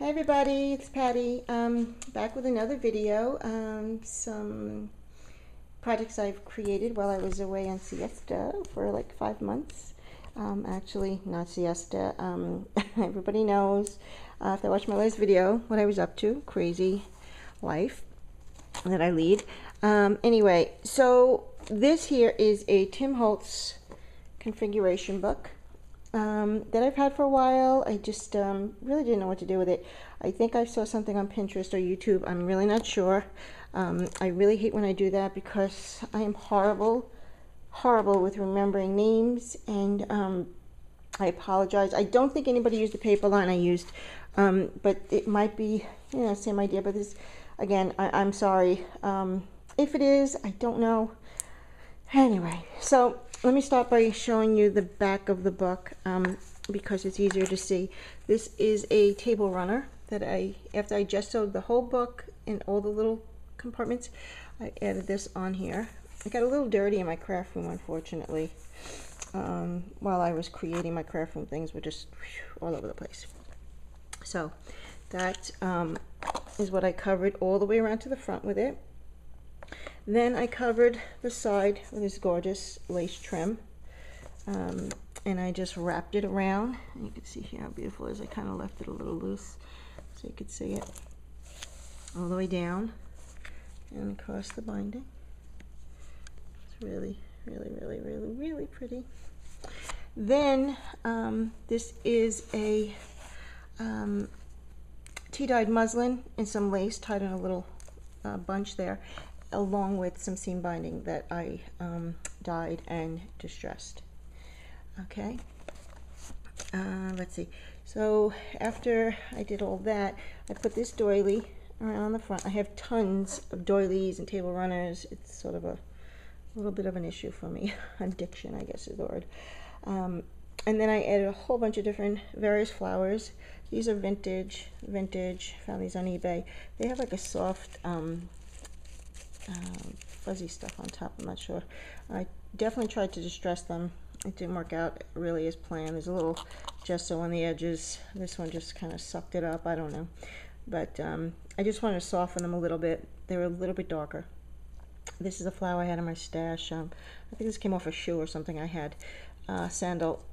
Hey everybody, it's Patty. Back with another video. Some projects I've created while I was away on siesta for like 5 months. Actually, not siesta. Everybody knows, if they watched my last video, what I was up to. Crazy life that I lead. Anyway, so this here is a Tim Holtz configuration book. That I've had for a while. I just really didn't know what to do with it. I think I saw something on Pinterest or YouTube. I'm really not sure. I really hate when I do that because I am horrible with remembering names, and I apologize. I don't think anybody used the paper line I used, but it might be, same idea. But this, again, I'm sorry. If it is, I don't know. Anyway, so let me start by showing you the back of the book because it's easier to see. This is a table runner that after I just sewed the whole book in all the little compartments, I added this on here. I got a little dirty in my craft room, unfortunately. While I was creating my craft room, things were just all over the place. So that is what I covered all the way around to the front with it. Then I covered the side with this gorgeous lace trim, and I just wrapped it around. And you can see here how beautiful it is. I kind of left it a little loose so you could see it all the way down and across the binding. It's really, really, really, really, really pretty. Then this is a tea-dyed muslin and some lace tied in a little bunch there, along with some seam binding that I dyed and distressed. Okay, let's see. So after I did all that, I put this doily around the front. I have tons of doilies and table runners. It's sort of a little bit of an issue for me. Addiction, I guess is the word. And then I added a whole bunch of different various flowers. These are vintage. Found these on eBay. They have like a soft fuzzy stuff on top. I'm not sure. I definitely tried to distress them. It didn't work out really as planned. There's a little gesso on the edges. This one just kind of sucked it up. I don't know, but I just wanted to soften them a little bit. They were a little bit darker. This is a flower I had in my stash. I think this came off a shoe or something I had. Sandal.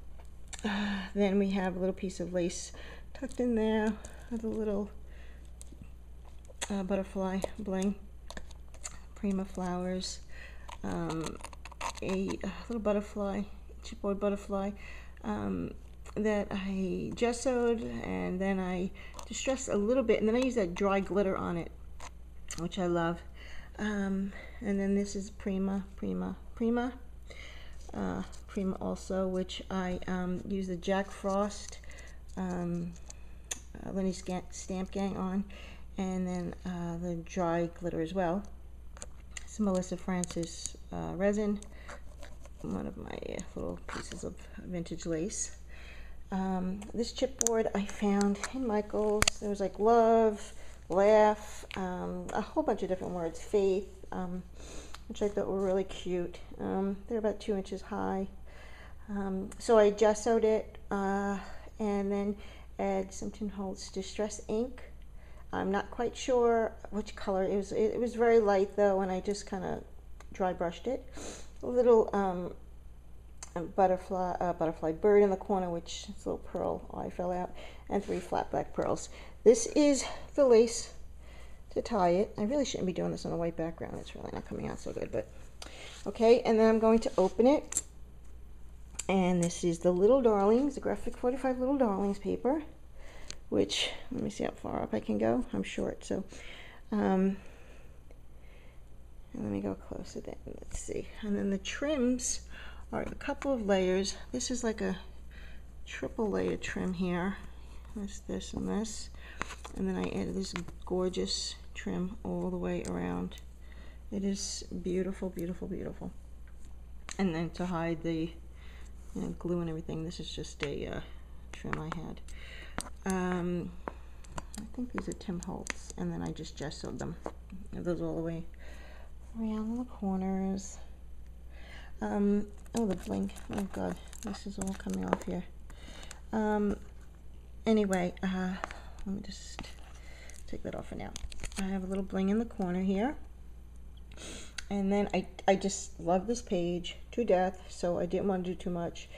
Then we have a little piece of lace tucked in there with a little butterfly bling. Prima flowers, a little butterfly, chipboard butterfly that I gessoed, and then I distressed a little bit, and then I used that dry glitter on it, which I love. And then this is Prima also, which I used the Jack Frost Lenny Stamp Gang on, and then the dry glitter as well. Some Melissa Francis resin, one of my little pieces of vintage lace. This chipboard I found in Michael's. There was like love, laugh, a whole bunch of different words, faith, which I thought were really cute. They're about 2 inches high. So I gessoed it and then add some Tim Holtz Distress ink. I'm not quite sure which color it was. It was very light though, and I just kind of dry brushed it. A little butterfly bird in the corner, which is a little pearl eye fell out, and 3 flat black pearls. This is the lace to tie it. I really shouldn't be doing this on a white background. It's really not coming out so good, but okay. And then I'm going to open it, and this is the Little Darlings, the Graphic 45 Little Darlings paper. Which, let me see how far up I can go. I'm short, so and let me go closer then. Let's see. And then the trims are a couple of layers. This is like a triple layer trim here. This, and this. And then I added this gorgeous trim all the way around. It is beautiful, beautiful, beautiful. And then to hide the glue and everything, this is just a trim I had. I think these are Tim Holtz, and then I just gessoed them. Those all the way around the corners. Oh, the bling. Oh God, this is all coming off here. Anyway, let me just take that off for now. I have a little bling in the corner here. And then I just love this page to death, so I didn't want to do too much.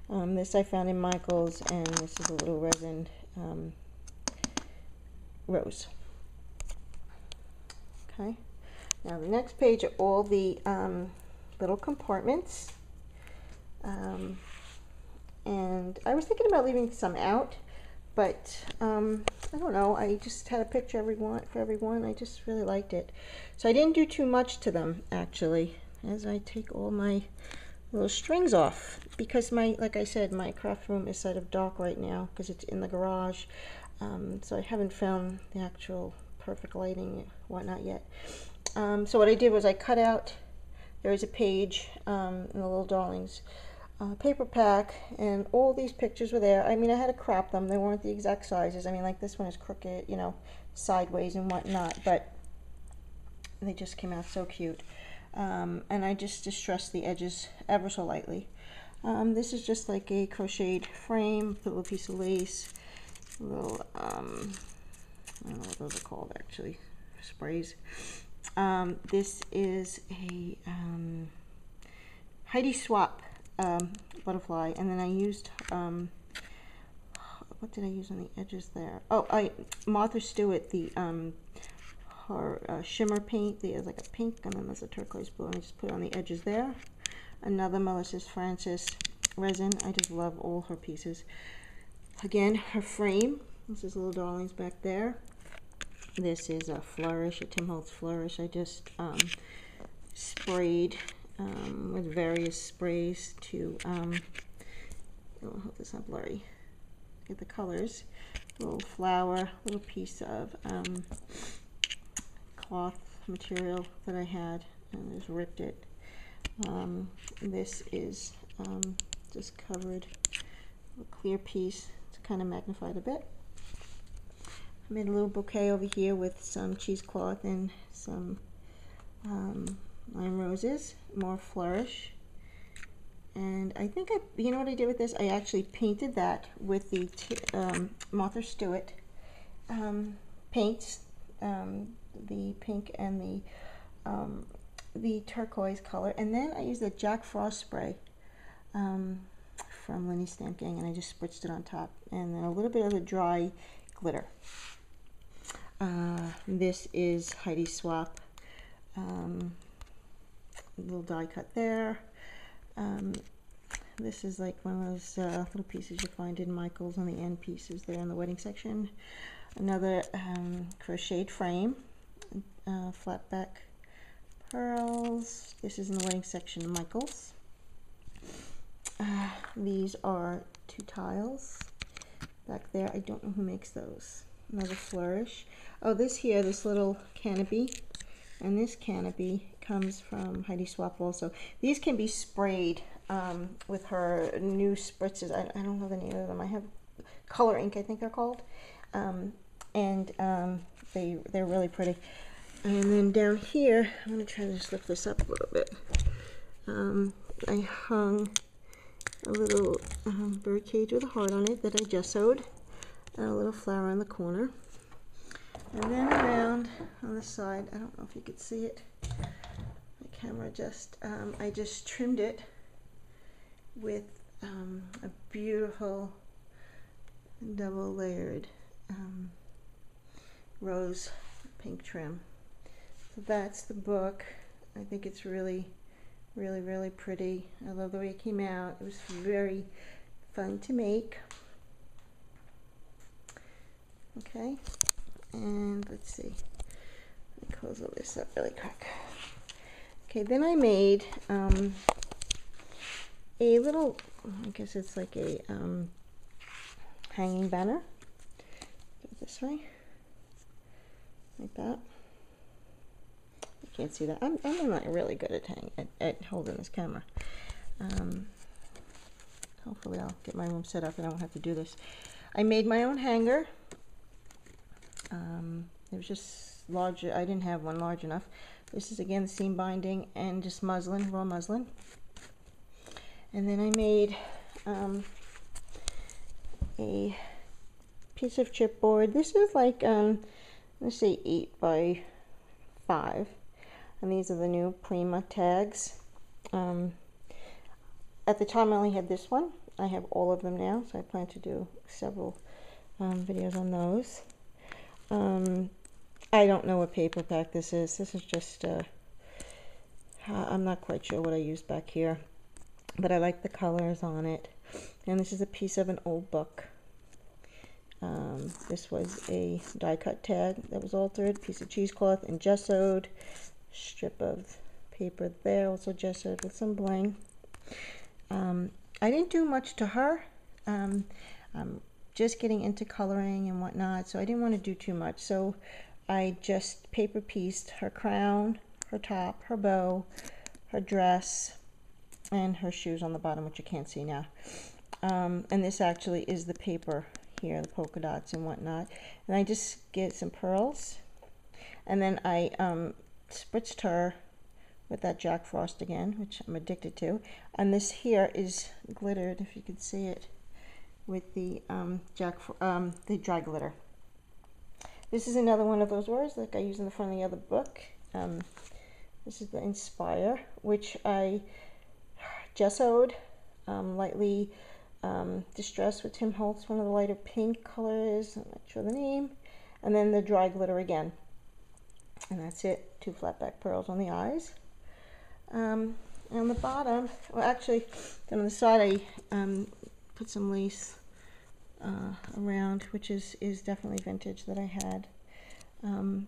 This I found in Michael's, and this is a little resin rose. Okay, now the next page are all the little compartments. And I was thinking about leaving some out, but I don't know, I just had a picture for everyone. I just really liked it. So I didn't do too much to them, actually, as I take all my little strings off, because like I said, my craft room is sort of dark right now because it's in the garage. So I haven't found the actual perfect lighting and whatnot yet. So what I did was I cut out, there is a page in the Little Darlings paper pack, and all these pictures were there. I mean, I had to crop them. They weren't the exact sizes. I mean, like this one is crooked, you know, sideways and whatnot, but they just came out so cute. And I just distressed the edges ever so lightly. This is just like a crocheted frame, put a little piece of lace, a little, I don't know what those are called actually, sprays. This is a Heidi Swap butterfly, and then I used, what did I use on the edges there? Oh, Martha Stewart, the her shimmer paint. There's like a pink, and then there's a turquoise blue, and I just put it on the edges there. Another Melissa's Francis resin. I just love all her pieces. Again, her frame. This is Little Darlings back there. This is a Flourish, a Tim Holtz Flourish. I just sprayed with various sprays to, I hope this is not blurry, get the colors. Little flower, little piece of cloth material that I had, and I just ripped it. This is just covered a clear piece to kind of magnify it a bit. I made a little bouquet over here with some cheesecloth and some lime roses, more Flourish. And I think you know what I did with this? I actually painted that with the Martha Stewart paints, the pink and the turquoise color, and then I used the Jack Frost spray from Lenny's Stamp Gang, and I just spritzed it on top, and then a little bit of the dry glitter. This is Heidi Swap, little die cut there. This is like one of those little pieces you find in Michael's on the end pieces there in the wedding section. Another crocheted frame, flat back pearls. This is in the wedding section of Michael's. These are 2 tiles back there. I don't know who makes those. Another Flourish. Oh, this little canopy, and this canopy comes from Heidi Swap also. These can be sprayed with her new spritzes. I don't know the name of them. I have color ink, I think they're called, and they're really pretty. And then down here, I'm going to try to just lift this up a little bit. I hung a little bird cage with a heart on it that I gessoed, and a little flower in the corner. And then around on the side, I don't know if you could see it, my camera just, I just trimmed it with a beautiful double layered rose pink trim. So that's the book. I think it's really, really, really pretty. I love the way it came out. It was very fun to make. Okay, and let's see. Let me close all this up really quick. Okay, then I made a little, I guess it's like a hanging banner. Go this way, like that. You can't see that. I'm not really good at holding this camera. Hopefully I'll get my room set up and I won't have to do this. I made my own hanger. It was just larger. I didn't have one large enough. This is again seam binding and just muslin, raw muslin. And then I made a piece of chipboard. This is like, let's say 8 by 5. And these are the new Prima tags. At the time I only had this one. I have all of them now, so I plan to do several videos on those. I don't know what paper pack this is. This is just, I'm not quite sure what I used back here, but I like the colors on it. And this is a piece of an old book. This was a die cut tag that was altered, piece of cheesecloth and gessoed, strip of paper there, also gessoed with some bling. I didn't do much to her. I'm just getting into coloring and whatnot, so I didn't want to do too much. So I just paper pieced her crown, her top, her bow, her dress, and her shoes on the bottom, which you can't see now. And this actually is the paper here, the polka dots and whatnot. And I just get some pearls, and then I spritzed her with that Jack Frost again, which I'm addicted to. And this here is glittered, if you can see it, with the the dry glitter. This is another one of those words like I use in the front of the other book. This is the Inspire, which I gessoed, lightly distressed with Tim Holtz, one of the lighter pink colors, I'm not sure the name, and then the dry glitter again. And that's it, 2 flat back pearls on the eyes. And on the bottom, well actually on the side I put some lace around, which is definitely vintage that I had. And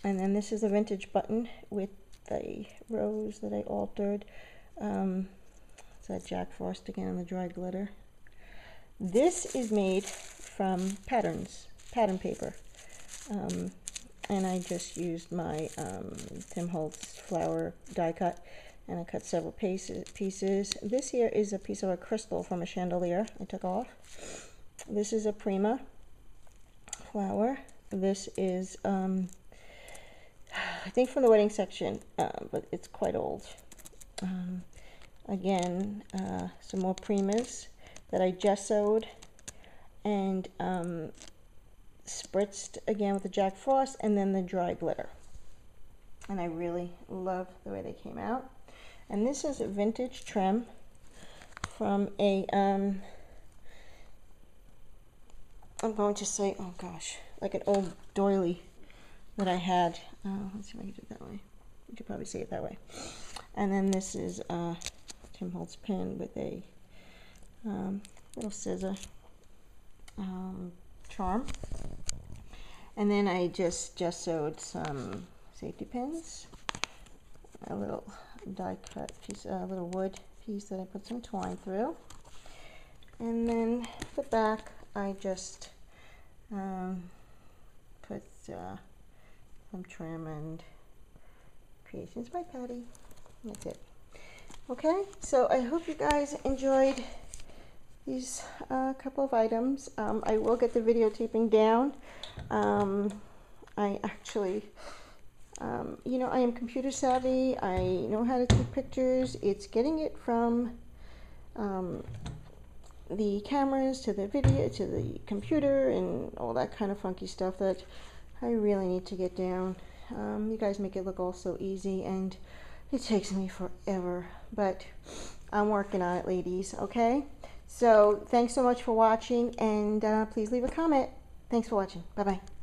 then this is a vintage button with the rose that I altered. It's that Jack Frost again and the dry glitter. This is made from pattern paper. And I just used my Tim Holtz flower die cut, and I cut several pieces. This here is a piece of a crystal from a chandelier I took off. This is a Prima flower. This is, I think from the wedding section, but it's quite old. Again, some more Primas that I gessoed and spritzed again with the Jack Frost and then the dry glitter. And I really love the way they came out. And this is a vintage trim from a, I'm going to say, oh gosh, like an old doily that I had. Let's see if I can do it that way. You could probably see it that way. And then this is Tim Holtz pin with a little scissor charm. And then I just sewed some safety pins, a little die cut piece, a little wood piece that I put some twine through. And then the back I just put some trim and Creations by Patty. That's it. Okay, so I hope you guys enjoyed these couple of items. I will get the videotaping down. I actually, you know, I am computer savvy. I know how to take pictures. It's getting it from the cameras to the video to the computer and all that kind of funky stuff that I really need to get down. You guys make it look all so easy, and it takes me forever, but I'm working on it, ladies. Okay, so thanks so much for watching, and please leave a comment. Thanks for watching. Bye bye.